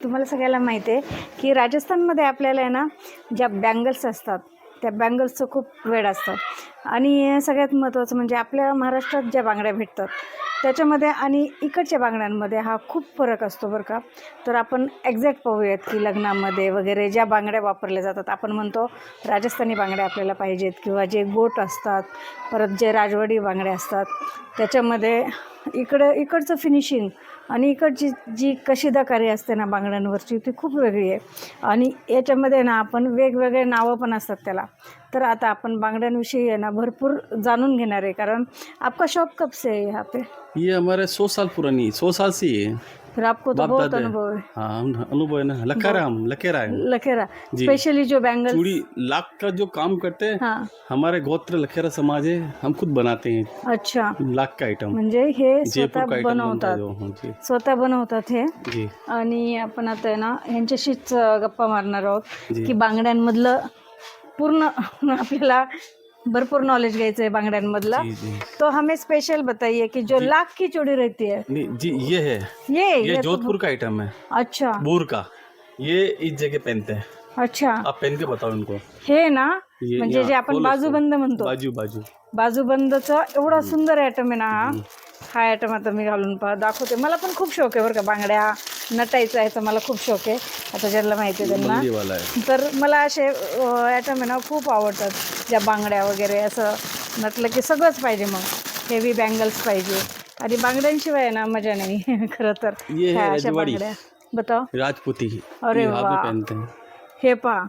तुम्हाला सगळ्याला माहिती आहे की राजस्थानमध्ये आपल्याला आहे ना ज्या बँगल्स असतात त्या बँगल्सचं खूप वेड असतं. आणि सगळ्यात महत्त्वाचं म्हणजे आपल्या महाराष्ट्रात ज्या बांगड्या भेटतात त्याच्यामध्ये आणि इकडच्या बांगड्यांमध्ये हा खूप फरक असतो बरं का. तर आपण एक्झॅक्ट पाहूयात की लग्नामध्ये वगैरे ज्या बांगड्या वापरल्या जातात, आपण म्हणतो राजस्थानी बांगड्या आपल्याला पाहिजेत किंवा जे गोट असतात, परत जे राजवाडी बांगड्या असतात त्याच्यामध्ये इकडचं फिनिशिंग आणि इकडची जी कशीदाकारी असते ना बांगड्यांवरची ती खूप वेगळी आहे. आणि याच्यामध्ये ना आपण वेगवेगळे नावं पण असतात त्याला. तर आता आपण बांगड्यांविषयी आहे ना भरपूर जाणून घेणार आहे, कारण आपका शौक कब से है यहाँ पे? ये हमारे 100 साल पुरानी 100 साल से ही है। फिर आपको तो बाप बहुत दादा है। अनुभव है। हाँ अनुभव है ना। लखेरा है लखेरा जी। स्पेशली जो बैंगल्स चूड़ी लाख का जो काम करते हैं, हाँ हमारे गोत्र लखेरा समाज है, हम खुद बनाते हैं अच्छा, लाख का आइटम। म्हणजे हे जयपुर का स्वतः आइटम बनता है बनवतात, जो। हाँ जी स्वतः बनवतात हे. जी आणि आपण आता आहे ना ह्यांच्याशीच गप्पा मारणार आहोत जी। की बांगड्यांमधलं पूर्ण आपल्याला भरपूर नॉलेज घ्यायचं आहे बांगड्यांमधला. जी जी तो हमें स्पेशल बताइए कि जो लाख की चूड़ी रहती है नहीं जी, ये है, ये ये जोधपुर का आइटम है, अच्छा बूर का। ये इस जगह पहनते हैं। अच्छा, आप पहन के बताओ इनको। हे ना ये म्हणजे यहाँ जे आपण खोलो बाजूबंद इसको। म्हणतो, बाजू बाजू बाजूबंदचा एवढा सुंदर आयटम आहे ना हा आयटम आता मी घालून दाखवते. मला पण खूप शौक आहे बरं का बांगड्या नटायचा याचा, मला खूप शौक आहे. आता ज्यांना माहिती आहे त्यांना. बंदी वाला है। तर मला असे आयटम आहे ना खूप आवडतात, ज्या बांगड्या वगैरे असं नटलं की सगळंच पाहिजे. मग हेवी बँगल्स पाहिजे आणि बांगड्यांशिवाय आहे ना मजा नाही खरं तर. ये है ह्या अशा रजवाड़ी, बांगड्या बताओ. राजपूती। अरे ये हाथ में वाह. पहनते हैं। हे पहा,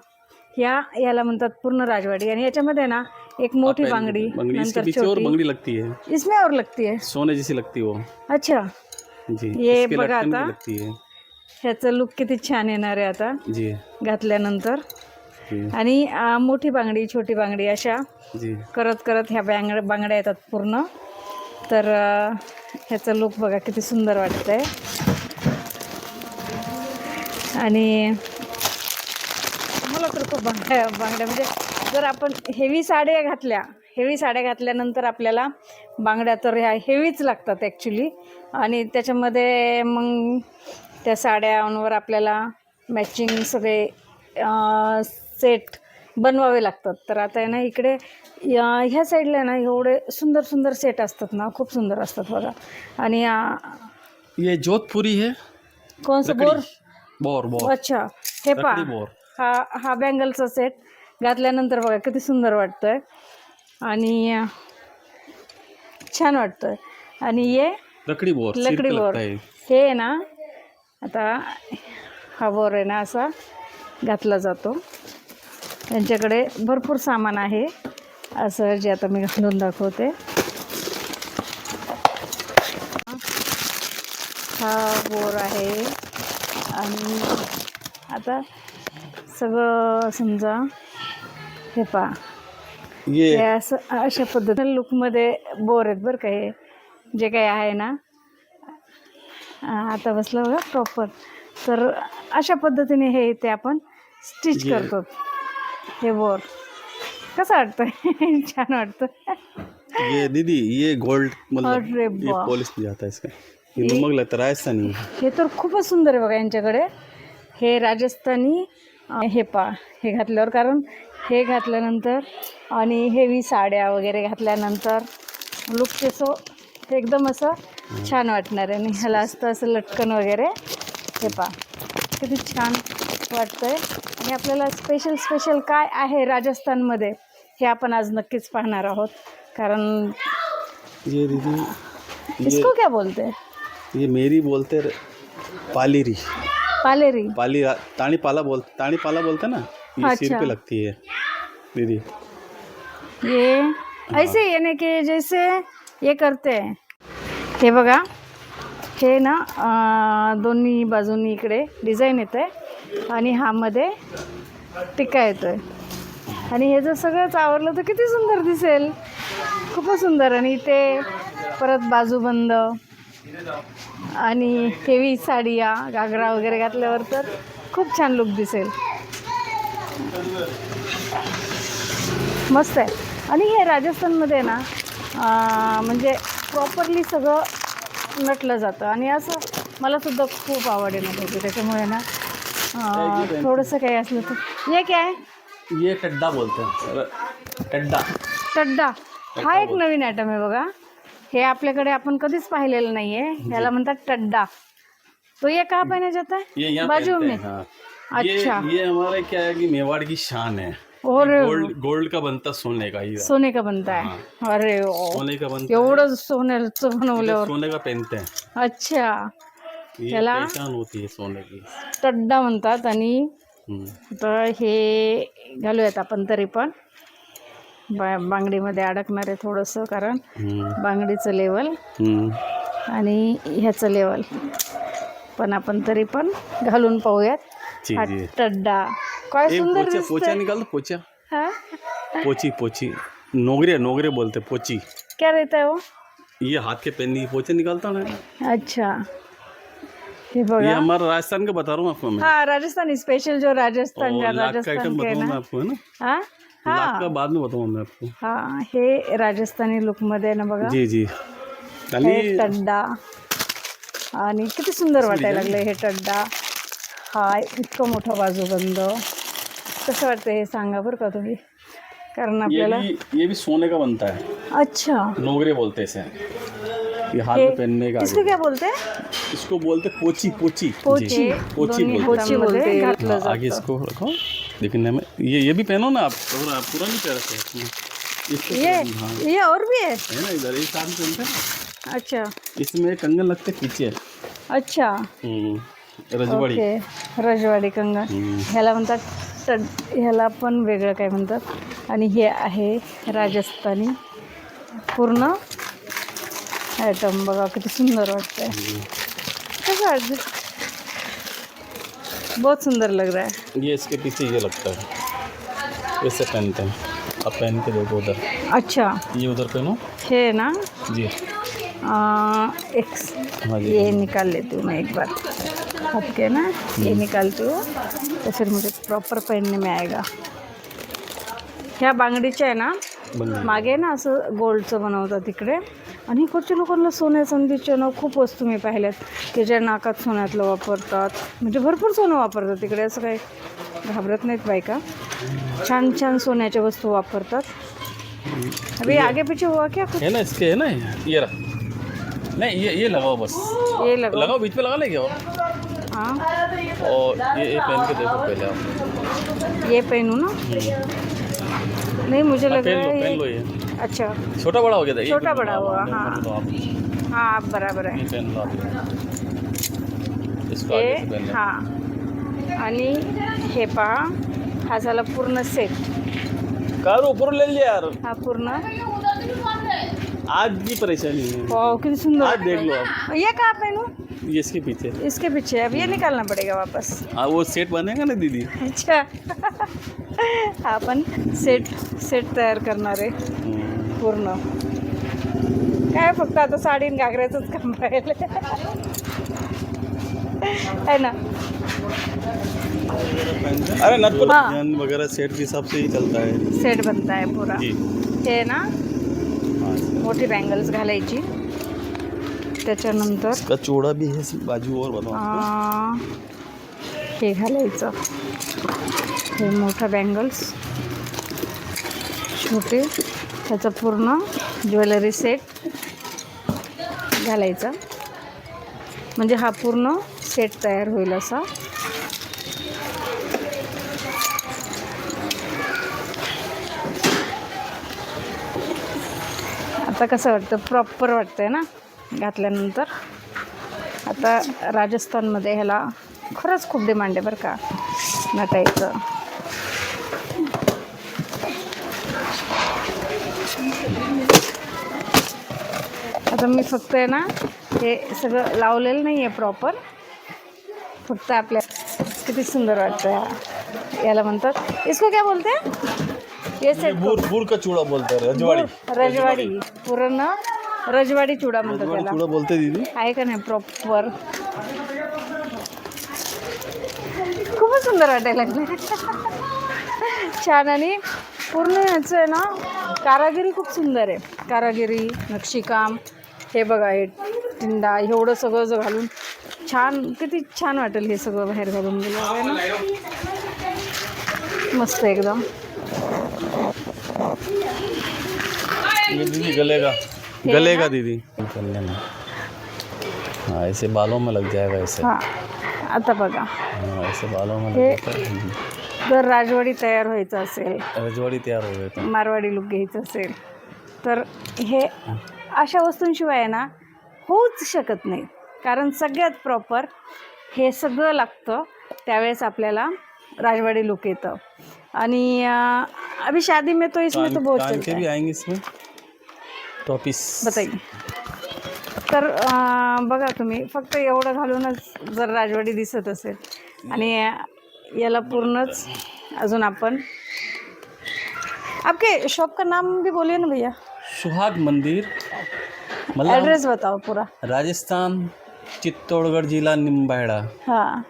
याला म्हणतात पूर्ण राजवाड़ी. आणि याच्यामध्ये ना एक मोठी बांगडी, बंगड़ी इसके नंतर पीछे और छोटी, बंगड़ी लगती है, इसमें और लगती है. सोने जैसी लगती है वो अच्छा, जी। ये इसके बघा लटकन भी आता लगती है ह्याचं लुक किती छान येणार आहे आता जी घातल्यानंतर. जी आणि मोठी बांगडी छोटी बांगडी अशा जी। करत करत ह्या बांगड्या येतात पूर्ण. तर ह्याचं लुक बघा किती सुंदर वाटतंय. आणि मला तर खूप बांगड्या म्हणजे जर आपण हेवी साड्या घातल्यानंतर आपल्याला बांगड्या तर ह्या हेवीच लागतात ॲक्च्युली. आणि त्याच्यामध्ये मग त्या साड्यांवर आपल्याला मॅचिंग सगळे सेट बनवावे लागतात. तर आता आहे ना इकडे ह्या साईडला ना एवढे सुंदर सुंदर सेट असतात ना, खूप सुंदर असतात बघा. आणि ये जोधपुरी है। कोण सा लकड़ी, बोर बोर। अच्छा, हे पहा, लकड़ी बोर। हा बँगलचा सेट घातल्यानंतर बघा किती सुंदर वाटतंय आणि छान वाटतंय. आणि ये लकड़ी बोर, सिर लकड़ी पे बोर, लगता है। हे आहे ना आता हा बोर आहे ना असा घातला जातो. त्यांच्याकडे भरपूर सामान आहे असं जे आता मी घालून दाखवते. हा बोर आहे. आणि आता सगळं समजा हे पहा, ये हे असं अशा पद्धतीने लुकमध्ये बोर आहेत बरं का. हे जे काही आहे ना आता बसलं बघा प्रॉपर. तर अशा पद्धतीने हे इथे आपण स्टिच करतो. हे बोर कसं वाटतंय छान वाटतं. ये दीदी, ये गोल्ड मतलब अरे ये वाह, पॉलिश नहीं जाता इसका, ये नमक लगता है राजस्थानी। हे तर खूपच सुंदर आहे बघा यांच्याकडे. हे राजस्थानी हे पहा, हे घातल्यावर, कारण हे घातल्यानंतर आणि हेवी साड्या वगैरे घातल्यानंतर लुक तसं एकदम असं छान वाटणार आहे. आणि ह्याला असतं असं लटकन वगैरे. हे पहा किती छान वाटतंय. आणि आपल्याला स्पेशल काय आहे राजस्थानमध्ये हे आपण आज नक्कीच पाहणार आहोत. कारण ये दीदी, इसको क्या बोलते हैं? ये मेरी बोलते पालेरी। पालेरी, तानी पाला बोलते ना, ये सिर अच्छा. पे लगती है दीदी। ये ऐसे यानी कि जैसे ये करते हैं. हे बघा, हे ना दोन्ही बाजूंनी इकडे डिझाईन येतं आहे आणि हा मध्ये टिक्का येतो आहे. आणि हे जर सगळंच आवरलं तर किती सुंदर दिसेल, खूपच सुंदर. आणि इथे परत बाजूबंद आणि हेवी साडिया घागरा वगैरे घातल्यावर तर खूप छान लुक दिसेल, मस्त आहे. आणि हे राजस्थानमध्ये ना म्हणजे प्रॉपरली सगळं नटलं जातं. आणि असं मला सुद्धा खूप आवड आहे ना त्याची. त्याच्यामुळे ना थोडंसं काही असलं तर ये काय आहे ये टड्डा बोलते हैं टड्डा टड्डा. हा एक नवीन आयटम आहे बघा. हे आपल्याकडे आपण कधीच पाहिलेलं नाहीये. याला म्हणतात टड्डा. तो ये कहाँ पहना जाता ये है? यहाँ बाजू पहनते में. हैं, हाँ। अच्छा. ये हमारे क्या है कि मेवाड़ की शान है। और गोल्ड का बनता सोने का ही है। सोने का बनता है. अरे ओ, सोने का बनता है, एवढं सोन्याचं बनवल्यावर. सोने का पहनते हैं। अच्छा. ये त्याला पहचान होती है सोने की। टड्डा म्हणतात. आणि हम्म, तर हे घालूयात आपण तरी पण बांगडीमध्ये अडकणार आहे थोडंसं, कारण बांगडीचं लेवल हम्म। आणि ह्याचं लेवल पण आपण तरी पण घालून पाहूयात. जी हा जी। टड्डा काय एक सुंदर पोचा पोचा दिसतंय. निकाल दो, पोचा हा पोची पोची नोगरे नोगरे बोलते पोची। क्या रहता है वो? ये हाथ के पहनने की पोचे निकालता ना। अच्छा. हे ये बघा. हमारा राजस्थान का बता रहा हूँ आपको मैं। हाँ राजस्थानी स्पेशल जो राजस्थान और का लाख का राजस्थान आइटम के बताऊँ मैं ना. आपको, है ना। हाँ लाख का हाँ बाद में बताऊँ मैं आपको। हाँ हे राजस्थानी लुकमध्ये ना बघा. जी जी। हे आणि टड्डा. आणि किती सुंदर वाटायला लागलं हे टड्डा. हा इतकं मोठा बाजूबंद कसं वाटतं हे सांगा बरं का तुम्ही, कारण आपल्याला. ये भी सोने का बनता है। अच्छा. नोगरे बोलते इसे। ये हाथ हे में पहनने का। इसको क्या बोलते हैं? इसको बोलते पोची पोची। पोची. जी, पोची दोन्ही बोलते हातांमध्ये हैं। घातलं हाँ, आगे जातं. इसको रखो दिखने में। ये भी पहनो ना आप, पूरा नहीं पहन सकते इसको। ये हाँ, ये और भी है. है ना, इधर एक साथ में पहनते हैं ना। अच्छा इसमें कंगन लगते पीछे। अच्छा. रजवाड़ी। ओके. रजवाडी कंगन ह्याला म्हणतात. ह्याला पण वेगळं काय म्हणतात. आणि हे आहे राजस्थानी पूर्ण आयटम. बघा किती सुंदर वाटतंय. कसं वाटतं? बहुत सुंदर लग रहा है. ये इसके पीछे ये लगता है, ऐसे पहनते हैं। अब पहन के देखो उधर। अच्छा. ये उधर पहनो हे ना जी। एक हाँ जी। ये निकाल लेती हूँ मैं एक बार. हट के ना ये निकालती हूँ तो फिर मुझे प्रॉपर पहनने में आएगा. ह्या बांगडीच्या आहे ना मागे ना असं गोल्डचं बनवतात तिकडे. आणि इकडच्या लोकांना सोन्या चांदीच्या ना खूप वस्तू मी पाहिल्यात की ज्या नाकात सोन्यातलं वापरतात. म्हणजे भरपूर सोनं वापरतात तिकडे. असं काही घाबरत नाहीत बायका. छान छान सोन्याच्या वस्तू वापरतात. अभी आगे पीछे हुआ क्या कुछ? है ना, इसके है ना, ये रहा। नहीं ये लगाओ बस। ये लगाओ. बीच में लगा लेंगे और हाँ ये पहन के देखो पहले आप। ये पहनूँ ना. नहीं मुझे लग रहा है पहन लो ये. ये। अच्छा छोटा बड़ा हो गया था। छोटा बड़ा हुआ. हाँ तो आप हाँ आप बराबर आहे. ये पहन लो आप। इसको आगे से हे पहन लो। हां. आणि हे पहा हा झाला पूर्ण सेट. कार ऊपर ले लिया यार, हा पूर्ण. आज भी परेशानी है। वाह किती सुंदर. आज देख लो आप। ये कहाँ पहनूँ? ये इसके पीछे। इसके पीछे. अब ये निकालना पड़ेगा वापस. हाँ, वो सेट बनेगा ना दीदी। अच्छा. हा पण सेट तयार करणार आहे पूर्ण. काय फक्त आता साडी आणि घागऱ्याचंच काम राहिलं है ना. अरे नटपुर हाँ। वगैरह सेट के हिसाब से ही चलता है सेट बनता है पूरा. जी। हे ना हाँ, मोठी बँगल्स घालायची. त्याच्यानंतर इसका चौड़ा भी है बाजू और बताओ। हे घालायचं. हे मोठं बँगल्स छोटे. त्याचं पूर्ण ज्वेलरी सेट घालायचा. म्हणजे हा पूर्ण सेट तयार होईल असा. आता कसं वाटतं? प्रॉपर वाटतंय ना घातल्यानंतर. आता राजस्थानमध्ये ह्याला खरंच खूप डिमांड आहे बरं का नटायचं. आता मी फक्त आहे ना हे सगळं लावलेलं नाही आहे प्रॉपर. फक्त आपल्या किती सुंदर वाटतं. याला म्हणतात इसको क्या बोलते हैं? ये सेट बुर का चूड़ा बोलते हैं, रजवाड़ी। रजवाडी. पूर्ण रजवाडी चूडा म्हणतात रजवाड़ी त्याला. चूड़ा बोलते दीदी। आहे का नाही प्रॉपर. खूपच सुंदर वाटायला लागले. छान. आणि पूर्ण ह्याचं आहे ना कारागिरी खूप सुंदर आहे. कारागिरी नक्षीकाम हे बघा. हे टिंडा एवढं सगळं घालून छान, किती छान वाटेल हे सगळं बाहेर घालून गेलं आहे ना, मस्त एकदम. ये दीदी गलेगा दीदी निकलने में. हाँ ऐसे बालों में लग जाएगा ऐसे. हां आता बघा, हाँ ऐसे बालों में हे लग जाता है. जर राजवाडी तयार व्हायचं असेल, रजवाड़ी तैयार हो गए तो मारवाडी लुक घ्यायचं असेल तर हे अशा वस्तूंशिवाय आहे ना होऊच शकत नाही. कारण सगळ्यात प्रॉपर हे सगळं लागतं, त्यावेळेस आपल्याला राजवाड़ी लुक येतं. आणि अभी शादी में तो इसमें तो बहुत कान चलता के भी है. आएंगे इसमें टॉपिस. बताइए. तर बघा तुम्ही, फक्त एवढं घालूनच जर राजवाडी दिसत असेल आणि याला पूर्णच अजून आपण, आपके शॉप का नाम भी बोलिए ना भैया. सुहाग मंदिर, मतलब एड्रेस बताओ पूरा. राजस्थान, चित्तौड़गढ़ जिला निम्बाड़ा, हाँ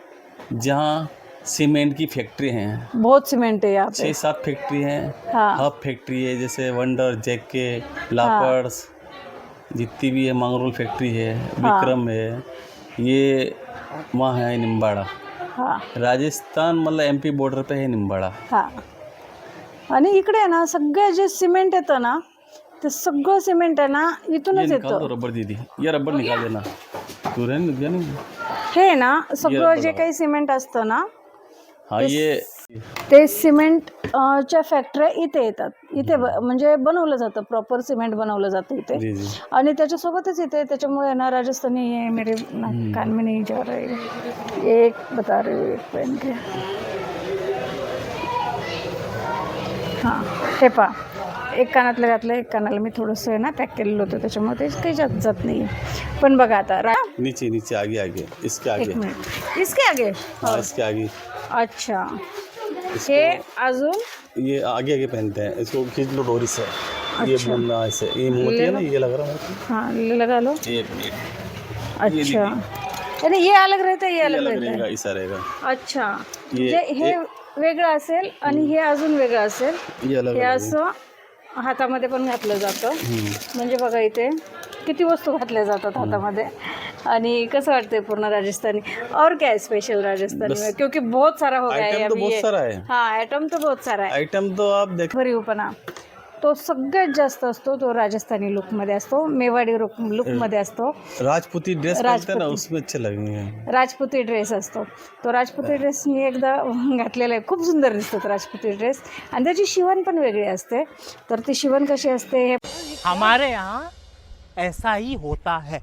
जहाँ सीमेंट की फैक्ट्री हैं. बहुत सीमेंट है यहाँ पे. 6-7 फैक्ट्री हैं. हाँ हब फैक्ट्री है, जैसे वंडर, जेके, लापर्स, जितनी भी है, मंगरूल फैक्ट्री है, विक्रम है, ये वहाँ है निम्बाड़ा. हाँ राजस्थान मतलब MP बॉर्डर पे है निम्बाड़ा. हां. आणि इकडे आहे ना सगळं जे सिमेंट येतं ना, ते सगळं सिमेंट आहे ना ये इथूनच निकाल दो येतं. रबर दीदी, ये रबर निकाल देना. तू रहने दिया नहीं. हे ना सगळं जे काही सिमेंट असतं ना, हाँ ये ते सिमेंट च्या फॅक्टऱ्या इथे येतात. इथे म्हणजे बनवलं जातं, प्रॉपर सिमेंट बनवलं जातं इथे. जी जी. आणि त्याच्यासोबतच इथे, त्याच्यामुळे ना राजस्थानी ये मेरे कान में नहीं जा रहे. एक बता रही हूँ, एक पहन के. हां हे पहा, एक कानातलं घातलं, एक कानाला मी थोडंसं आहे ना पॅक केलेलं होतं, त्याच्यामुळे ते काही जात नाही. पण बघा आता नीचे नीचे आगे आगे इसके आगे. एक मिनिट, इसके आगे. हाँ इसके आगे. अच्छा, हे अजून ये आगे आगे पहनते हैं, इसको खींच लो डोरी से. ये बुनना ऐसे, ये मोती है ना, ये लग रहा है. हाँ लगा लो. ये अच्छा, यानी ये अलग रहता है, ये अलग रहता रहेगा, है. ऐसा रहेगा. अच्छा, म्हणजे हे वेगळं असेल आणि हे अजून वेगळं असेल. ये अलग हे अलग है. असं हातामध्ये पण घातलं जातं. म्हणजे बघा इथे किती वस्तू घातल्या जातात हातामध्ये. आणि कसं वाटतंय पूर्ण राजस्थानी. और क्या है स्पेशल राजस्थानी में, क्योंकि बहुत सारा हो गया है आइटम तो अभी बहुत ये. सारा है. हाँ आइटम तो बहुत सारा है. आइटम तो आप देख. भरीवपणा तो सगळ्यात जास्त असतो, तो राजस्थानी लुकमध्ये असतो, मेवाडी लुकमध्ये असतो. राजपूती ड्रेस पहनते हैं ना, उसमें अच्छे लगेंगे. राजपुती ड्रेस असतो, तो राजपुती ड्रेस मी एकदा घातलेला आहे. खूप सुंदर दिसतो राजपुती ड्रेस. आणि त्याची शिवण पण वेगळी असते. तर ती शिवण कशी असते हे हमारे यहाँ ऐसा ही होता है.